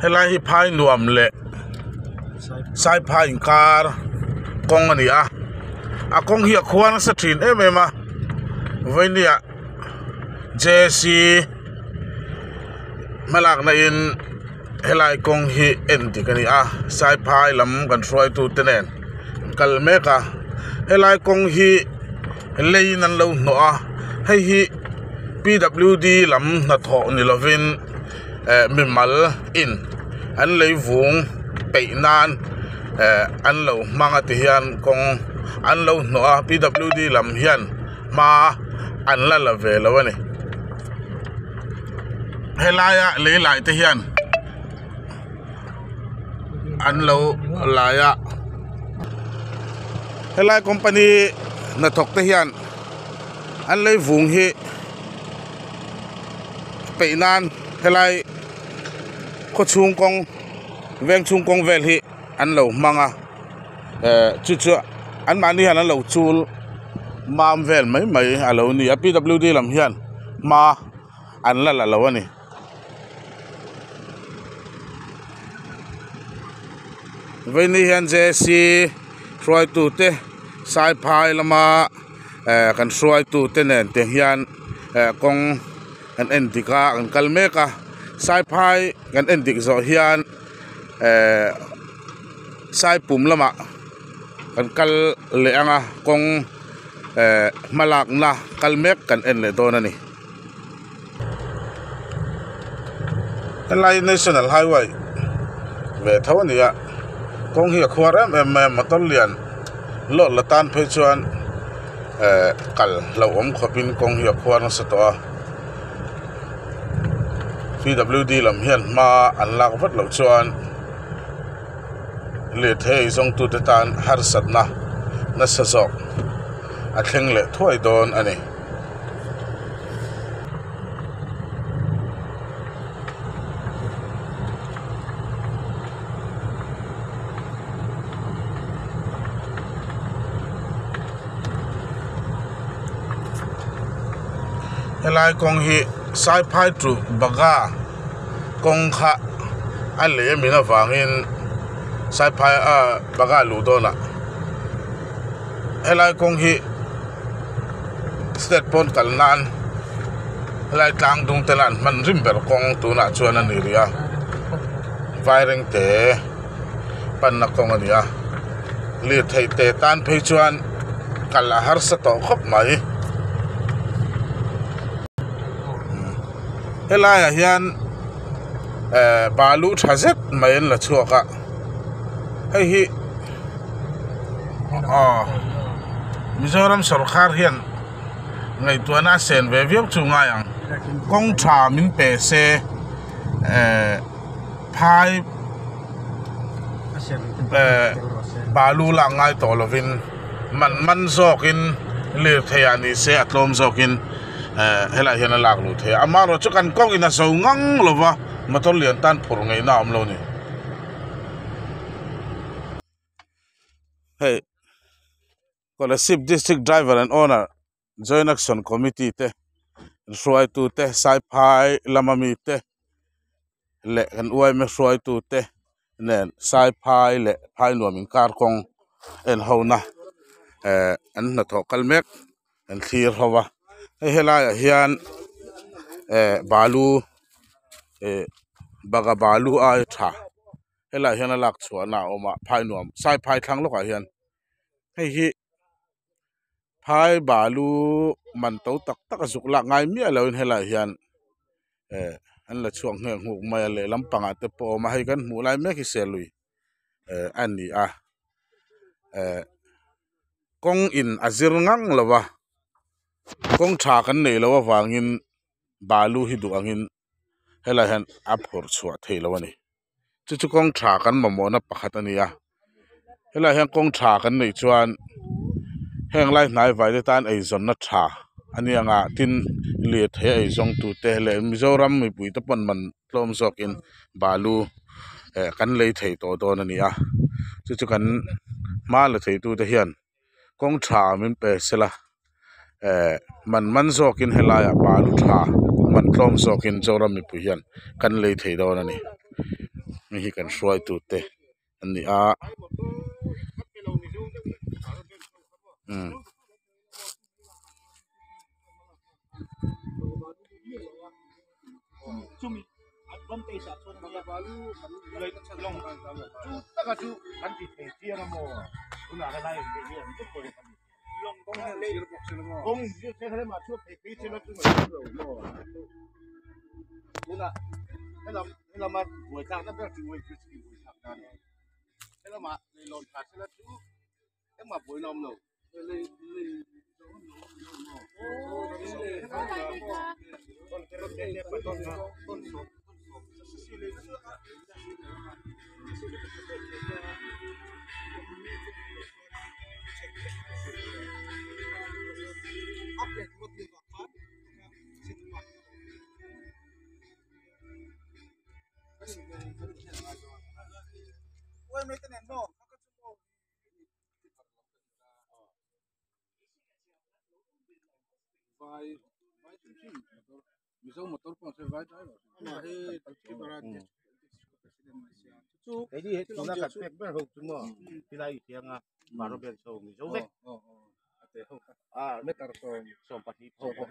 helai hi phai nuam le sai phai kar kong ani a kong hi khuan sa thin emema voinia JC malak na in helai kong hi enti kani sai phai lam kan roi tu tenen kalmeka helai kong hi leinan lo no hei hi PWD lam na tho ni lovin mimal in an lei vung peinan an lo manga ti hian kong an lo no PWD lam hian ma an la ve lo ni helaya leilai te hian an lo laya helai company na thok te hian an lei vung hi peinan helai ko chung kong veng chung kong vel hi an lo manga chu an mani han an lo chul mam vel mai alo ni PWD lam hian ma an la lo ani veni hian JC roi tu te sai phai lama kan roi tu te nen te hian kong an entika an kalmeka sai phai kan endik zo hian sai pum lama kan kal le anga kong malak na kalmek kan en le don ani Kalai National Highway ve thawnia kong hi khwaram matol lian lo latan phe chuan kal lo om khopin kong hi khwarang sa to PWD lam hian ma an lak vat lo chuan le thei zong tu te tan har sat na sa zok a thleng le thoi don ani helai kong hi sai phai tru baga kong kha ale mina wangin sai phai baga lu dona helai kong hi state pon kalnan helai tlang dung telan man rimber kong tu na chuan ani ria vairing te pan na kong ania li thei te tan phei chuan kala har sa to khop mai helai hian balu thazet main la chuaka hei hi Mizoram sarkar hian ngai tuana sen ve viok chunga yang kong tha min pe se phai balu la ngai to lovin man zokin le thayani se atlom zokin helai hian lak lu the amaro chukan kong ina so ngang lova matol lian tan phur ngai na am lo ni hey Kolasip district driver and owner joint action committee te roi tu te sai phai lamami te le kan uai me roi tu te nen sai phai le phai nuam kar kong en hona an na tho kalmek an thir hawa helai hian balu baga balu ai tha helai hian lak chuana oma phai nuam sai phai thang lo ka hian hei hi phai balu man to tak azuk la ngai mi alo in helai hian an la chuang hne nguk mai le lampanga te po ma hai kan mu lai me ki selui ani kong in azir ngang lawa kong tha kan nei lawa wangin balu hi du angin helai han aphor chua thei lawani chu kong tha kan mamona pakhat ania helai han kong tha kan nei chuan heng lai nai vai de tan ei zon na tha anianga tin le the ei zong tu te le Mizoram mi pui ta pon man tlom zokin balu kan lei thei to don ania chu kan ma la thei tu te hian kong tha min pe sela man zokin helaya balu tha man tlom zokin Mizoram mi pui hian kan lei thei don ani mi hi kan hruai tu te an ni a advantage at one ya balu like long chu taka chu kan ti the chia na mo una ka lai ke ni tu ko long kong le kong ju se khale ma chu the che na chu ma lo mo una ela ma wo ta na ba chu wo chu ki wo ta na ela ma le lon ka se la chu e ma bo nom lo le vai misal motor pun saya vai dah lah cái gì hết chúng ta cắt bẹt bẹt hộp chúng mà thì lại tiếng à mà nó bên sâu mình dấu vết à mét tao sôm sôm bát hộp hộp